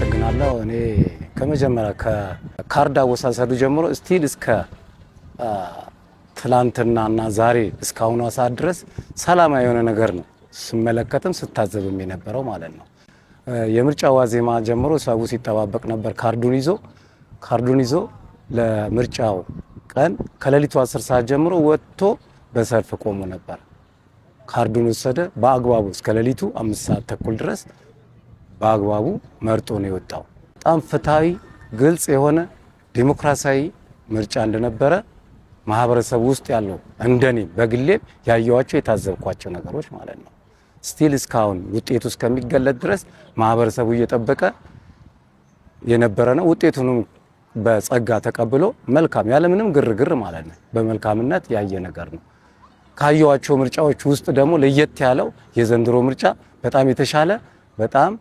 አመሰግናለሁ። እኔ ከመጀመሪያ ከካርድ አወሳሰዱ ጀምሮ ስቲል እስከ ትላንትናና ዛሬ እስካሁኗ ሰዓት ድረስ ሰላማዊ የሆነ ነገር ነው ስመለከትም ስታዘብም የነበረው ማለት ነው። የምርጫ ዋዜማ ጀምሮ ሰው ሲጠባበቅ ነበር ካርዱን ይዞ ለምርጫው ቀን ከሌሊቱ 10 ሰዓት ጀምሮ ወጥቶ በሰልፍ ቆሞ ነበር። ካርዱን ወሰደ በአግባቡ እስከ ሌሊቱ 5 ሰዓት ተኩል ድረስ በአግባቡ መርጦ ነው የወጣው። በጣም ፍትሃዊ፣ ግልጽ የሆነ ዲሞክራሲያዊ ምርጫ እንደነበረ ማህበረሰቡ ውስጥ ያለው እንደኔ በግሌ ያየዋቸው የታዘብኳቸው ነገሮች ማለት ነው። ስቲል እስካሁን ውጤቱ እስከሚገለጥ ድረስ ማህበረሰቡ እየጠበቀ የነበረ ነው። ውጤቱንም በጸጋ ተቀብሎ መልካም ያለምንም ግርግር ማለት ነው በመልካምነት ያየ ነገር ነው። ካየዋቸው ምርጫዎች ውስጥ ደግሞ ለየት ያለው የዘንድሮ ምርጫ በጣም የተሻለ በጣም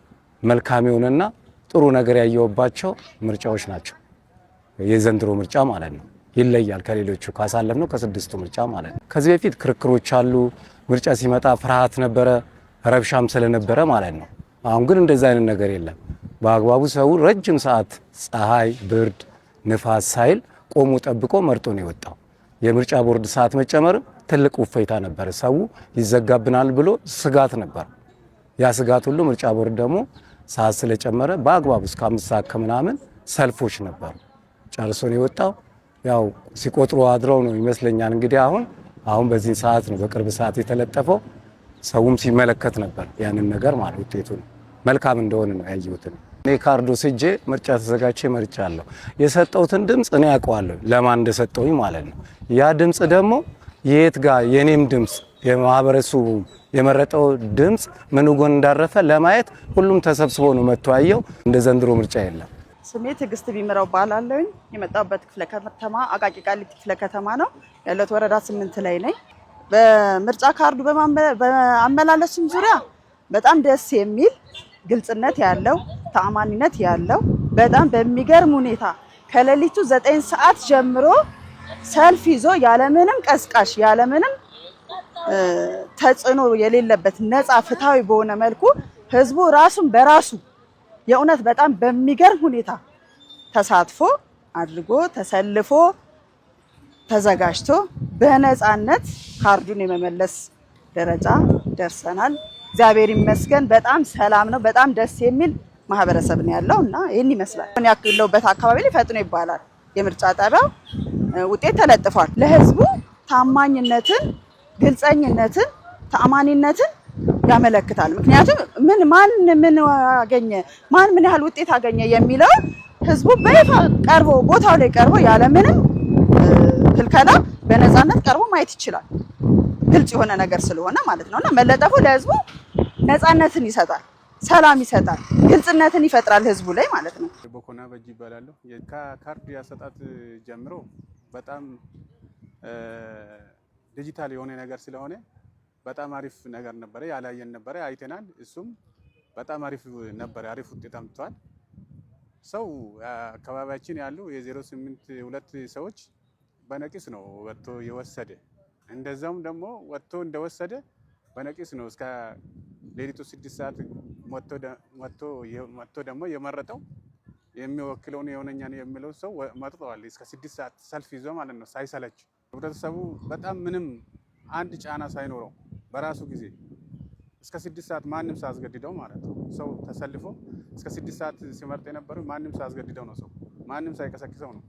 መልካም የሆነና ጥሩ ነገር ያየውባቸው ምርጫዎች ናቸው። የዘንድሮ ምርጫ ማለት ነው ይለያል ከሌሎቹ ካሳለፍነው ከስድስቱ ምርጫ ማለት ነው። ከዚህ በፊት ክርክሮች አሉ። ምርጫ ሲመጣ ፍርሃት ነበረ፣ ረብሻም ስለነበረ ማለት ነው። አሁን ግን እንደዛ አይነት ነገር የለም። በአግባቡ ሰው ረጅም ሰዓት ፀሐይ፣ ብርድ፣ ንፋስ ሳይል ቆሞ ጠብቆ መርጦ ነው የወጣው። የምርጫ ቦርድ ሰዓት መጨመር ትልቅ ውፌታ ነበር። ሰው ይዘጋብናል ብሎ ስጋት ነበር። ያ ስጋት ሁሉ ምርጫ ቦርድ ደግሞ ሰዓት ስለጨመረ በአግባቡ እስከ 5 ሰዓት ከምናምን ሰልፎች ነበሩ። ጨርሶ ነው የወጣው። ያው ሲቆጥሩ አድረው ነው ይመስለኛል እንግዲህ አሁን በዚህ ሰዓት ነው በቅርብ ሰዓት የተለጠፈው። ሰውም ሲመለከት ነበር ያንን ነገር ማለት ውጤቱን መልካም እንደሆነ ነው ያየሁት። እኔ ካርዶ ስጄ ምርጫ ተዘጋጅቼ መርጫለሁ። የሰጠውትን ድምጽ እኔ ያውቀዋለሁ ለማን እንደሰጠውኝ ማለት ነው። ያ ድምጽ ደግሞ የት ጋር የኔም ድምጽ የማህበረሰቡ የመረጠው ድምጽ ምን ጎን እንዳረፈ ለማየት ሁሉም ተሰብስቦ ነው መተዋየው። እንደ ዘንድሮ ምርጫ የለም። ስሜ ትዕግስት ቢምራው ባላለኝ የመጣበት ክፍለ ከተማ አቃቂ ቃሊቲ ክፍለ ከተማ ነው ያለሁት። ወረዳ 8 ላይ ነኝ። በምርጫ ካርዱ በአመላለሱም ዙሪያ በጣም ደስ የሚል ግልጽነት ያለው ተአማኒነት ያለው በጣም በሚገርም ሁኔታ ከሌሊቱ 9 ሰዓት ጀምሮ ሰልፍ ይዞ ያለምንም ቀስቃሽ ያለምንም ተጽዕኖ የሌለበት ነፃ ፍትሃዊ በሆነ መልኩ ህዝቡ ራሱን በራሱ የእውነት በጣም በሚገርም ሁኔታ ተሳትፎ አድርጎ ተሰልፎ ተዘጋጅቶ በነፃነት ካርዱን የመመለስ ደረጃ ደርሰናል። እግዚአብሔር ይመስገን። በጣም ሰላም ነው። በጣም ደስ የሚል ማህበረሰብ ነው ያለው እና ይሄን ይመስላል። እኔ ያለሁበት አካባቢ ላይ ፈጥኖ ይባላል የምርጫ ጣቢያው ውጤት ተለጥፏል። ለህዝቡ ታማኝነትን፣ ግልጸኝነትን፣ ተአማኒነትን ያመለክታል። ምክንያቱም ማን ምን ያህል ውጤት አገኘ የሚለው ህዝቡ በይፋ ቀርቦ ቦታው ላይ ቀርቦ ያለምንም ክልከላ በነፃነት ቀርቦ ማየት ይችላል። ግልጽ የሆነ ነገር ስለሆነ ማለት ነውና መለጠፉ ለህዝቡ ነፃነትን ይሰጣል፣ ሰላም ይሰጣል፣ ግልጽነትን ይፈጥራል ህዝቡ ላይ ማለት ነው። ቦኮና በጂ ይባላል። ከካርድ ያሰጣት ጀምሮ በጣም ዲጂታል የሆነ ነገር ስለሆነ በጣም አሪፍ ነገር ነበረ። ያላየን ነበረ አይተናል። እሱም በጣም አሪፍ ነበረ። አሪፍ ውጤት አምጥቷል። ሰው አካባቢያችን ያሉ የ082 ሰዎች በነቂስ ነው ወጥቶ የወሰደ። እንደዛውም ደግሞ ወጥቶ እንደወሰደ በነቂስ ነው እስከ ሌሊቱ 6 ሰዓት መጥቶ ደግሞ የመረጠው የሚወክለውን የሆነኛን የሚለው ሰው መጥተዋል። እስከ 6 ሰዓት ሰልፍ ይዞ ማለት ነው ሳይሰለች። ህብረተሰቡ በጣም ምንም አንድ ጫና ሳይኖረው በራሱ ጊዜ እስከ 6 ሰዓት ማንም ሳያስገድደው ማለት ነው ሰው ተሰልፎ እስከ 6 ሰዓት ሲመርጥ የነበረው ማንም ሳያስገድደው ነው ሰው ማንም ሳይቀሰቅሰው ነው